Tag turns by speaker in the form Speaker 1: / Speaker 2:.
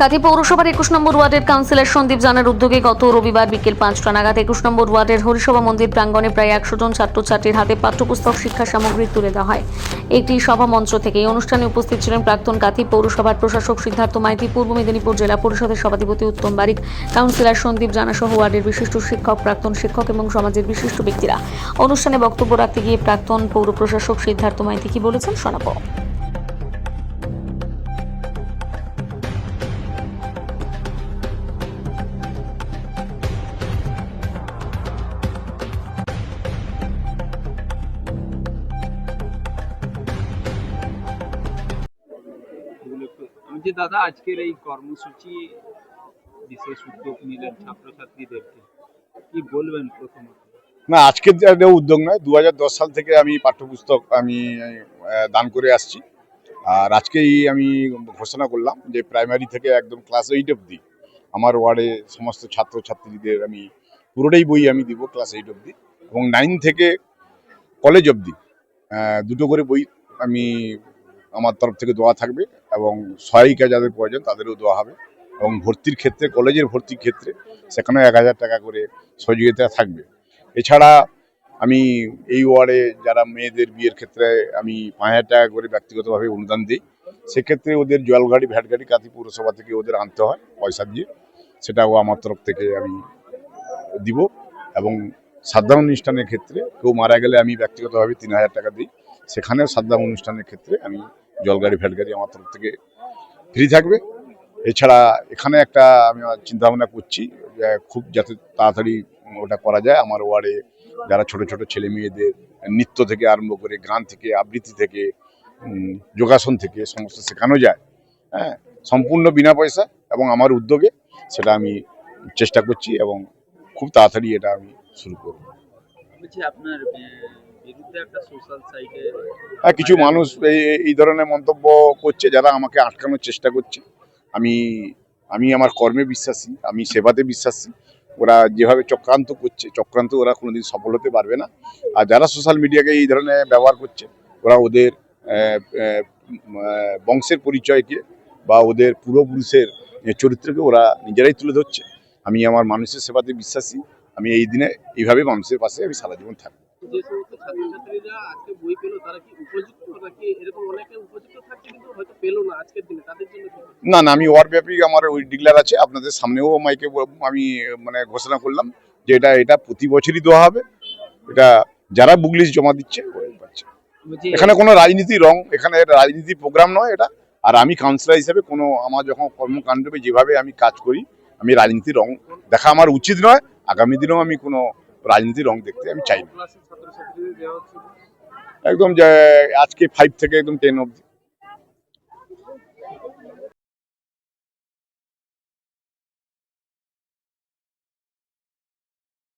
Speaker 1: কাঁথি পৌরসভার 21 নম্বর ওয়ার্ডের কাউন্সিলর সন্দীপ জানার উদ্যোগে গত রবিবার বিকেল 5টা নাগাদ 21 নম্বর ওয়ার্ডের হরিসভা মন্দির প্রাঙ্গণে প্রায় 100 জন ছাত্রছাত্রীর হাতে পাঠ্যপুস্তক শিক্ষা সামগ্রী তুলে দেওয়া হয়। একটি সভা মঞ্চ থেকে এই অনুষ্ঠানে উপস্থিত ছিলেন প্রাক্তন কাঁথি পৌরসভার প্রশাসক সিদ্ধার্থ মাইতি, পূর্ব মেদিনীপুর জেলা পরিষদের সভাধিপতি উত্তম বারিক, কাউন্সিলর সন্দীপ জানা সহ ওয়ার্ডের বিশিষ্ট শিক্ষক, প্রাক্তন শিক্ষক এবং সমাজের বিশিষ্ট ব্যক্তিরা। অনুষ্ঠানে বক্তব্য রাখতে গিয়ে প্রাক্তন পৌর প্রশাসক সিদ্ধার্থ মাইতি কি বলেছেন শোনাবো।
Speaker 2: যে দাদা আজকের এই কর্মসূচি বিশেষ উদ্যোগ নিলেন ছাত্রছাত্রীদেরকে, কি বলবেন প্রথমত?
Speaker 3: না, আজকের যে উদ্যোগ নয়, 2010 সাল থেকে আমি পাঠ্যপুস্তক দান করে আসছি। আর আজকেই আমি ঘোষণা করলাম যে প্রাইমারি থেকে একদম ক্লাস 8 অবধি আমার ওয়ার্ডে সমস্ত ছাত্রছাত্রীদের আমি পুরোটাই বই আমি দিব ক্লাস 8 অবধি, এবং 9 থেকে কলেজ অবধি দুটো করে বই আমি আমার তরফ থেকে দেওয়া থাকবে, এবং সহায়িকা যাদের প্রয়োজন তাদেরও দেওয়া হবে। এবং ভর্তির ক্ষেত্রে, কলেজের ভর্তির ক্ষেত্রে সেখানেও 1000 টাকা করে সহযোগিতা থাকবে। এছাড়া আমি এই ওয়ার্ডে যারা মেয়েদের বিয়ের ক্ষেত্রে আমি 5000 টাকা করে ব্যক্তিগতভাবে অনুদান দিই। সেক্ষেত্রে ওদের জলগাড়ি, ভ্যাটগাড়ি কাঁথি পৌরসভা থেকে ওদের আনতে হয় পয়সা দিয়ে, সেটাও আমার তরফ থেকে আমি দিব। এবং সাধারণ অনুষ্ঠানের ক্ষেত্রে কেউ মারা গেলে আমি ব্যক্তিগতভাবে 3000 টাকা দিই, সেখানেও সাধারণ অনুষ্ঠানের ক্ষেত্রে আমি জলগাড়ি, ভ্যাটগাড়ি আমার তরফ থেকে ফ্রি থাকবে। এছাড়া এখানে একটা আমি চিন্তা ভাবনা করছি খুব যাতে তাড়াতাড়ি ওটা করা যায়। আমার ওয়ার্ডে যারা ছোট ছোট ছেলে মেয়েদের নৃত্য থেকে আরম্ভ করে গান থেকে আবৃত্তি থেকে যোগাসন থেকে সমস্ত শেখানো যায়, হ্যাঁ, সম্পূর্ণ বিনা পয়সা এবং আমার উদ্যোগে সেটা আমি চেষ্টা করছি, এবং খুব তাড়াতাড়ি এটা আমি শুরু করব।
Speaker 2: আপনার বিরুদ্ধে একটা সোশ্যাল সাইটে
Speaker 3: কিছু মানুষ এই ধরনের মন্তব্য করছে, যারা আমাকে আটকানোর চেষ্টা করছে। আমি আমার কর্মে বিশ্বাসী, আমি সেবাতে বিশ্বাসী। ওরা যেভাবে চক্রান্ত করছে, চক্রান্ত ওরা কোনোদিন সফল হতে পারবে না। আর যারা সোশ্যাল মিডিয়াকে এই ধরনের ব্যবহার করছে, ওরা ওদের বংশের পরিচয়কে বা ওদের পূর্বপুরুষের চরিত্রকে ওরা নিজেরাই তুলে ধরছে। আমি আমার মানুষের সেবাতে বিশ্বাসী। আমি এই দিনে এইভাবে মানুষের পাশে আমি সারা জীবন থাকবো।
Speaker 2: যে সমস্ত ছাত্রছাত্রীরা আজকে বই পেল, তারা কি উপযুক্ত, নাকি এরকম অনেকে উপযুক্ত থাকছে কিন্তু হয়তো পেলো না আজকের দিনে, তাদের জন্য?
Speaker 3: না, আমি ওয়ার্ড ব্যাপী আমার ওই ডিক্লেয়ার আছে, আপনাদের সামনেও মাইকে আমি ঘোষণা করলাম যে এটা প্রতি বছরই দেওয়া হবে। এটা যারা বুক লিস্ট জমা দিচ্ছে এখানে কোনো রাজনীতি এখানে রাজনীতি প্রোগ্রাম নয় এটা। আর আমি কাউন্সিলর হিসেবে আমার যখন কর্মকাণ্ড যেভাবে আমি কাজ করি, আমি রাজনীতির রং দেখা আমার উচিত নয়। আগামী দিনেও আমি কোনো রাজনীতির রং দেখতে আমি চাই না। একদম আজকে 5 থেকে একদম 10 অবধি।